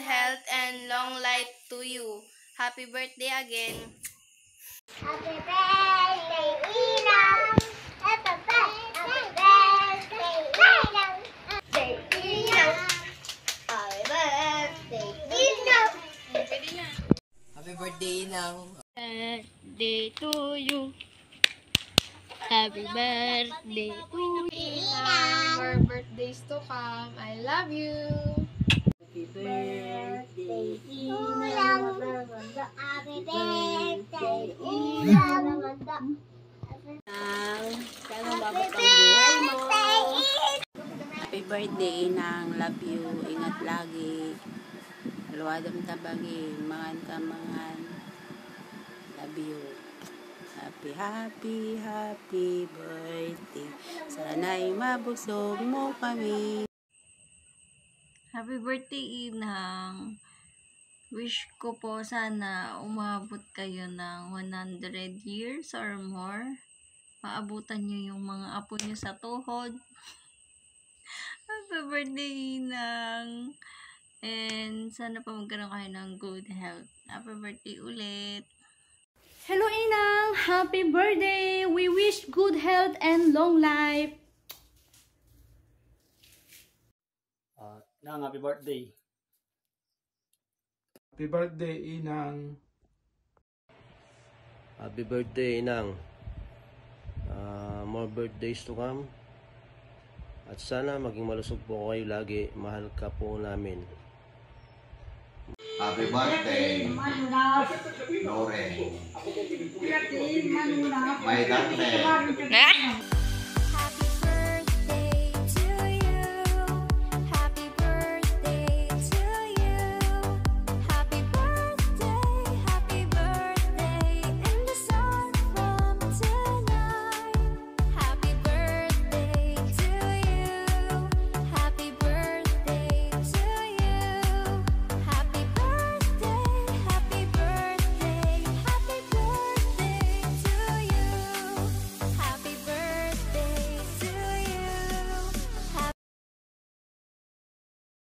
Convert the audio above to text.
health and long life to you. Happy birthday again. Happy birthday, Inang! Happy birthday, Inang! Happy birthday, Inang! Happy birthday, Inang! Birthday to you. Happy birthday to you. Inang! More birthdays to come. I love you. Happy birthday, Inang! Happy birthday, Inang! Sana umabot ang buhay mo. Happy birthday, Inang. Love you. Ingat lagi. Luwadam tabagi. Mangan ka mangan. Love you. Happy birthday. Sana'y mabusog mo kami. Happy birthday, Inang. Wish ko po sana umabot kayo ng 100 years or more. Maabutan nyo yung mga apo nyo sa tuhod. Happy birthday, Inang. And sana pa magkaroon kayo ng good health. Happy birthday ulit. Hello, Inang! Happy birthday! We wish good health and long life. Nang, happy birthday. Happy birthday, Inang. Happy birthday, Inang. More birthdays to come. At sana maging malusog po kayo lagi. Mahal ka po namin. Happy birthday, Loren. My daughter.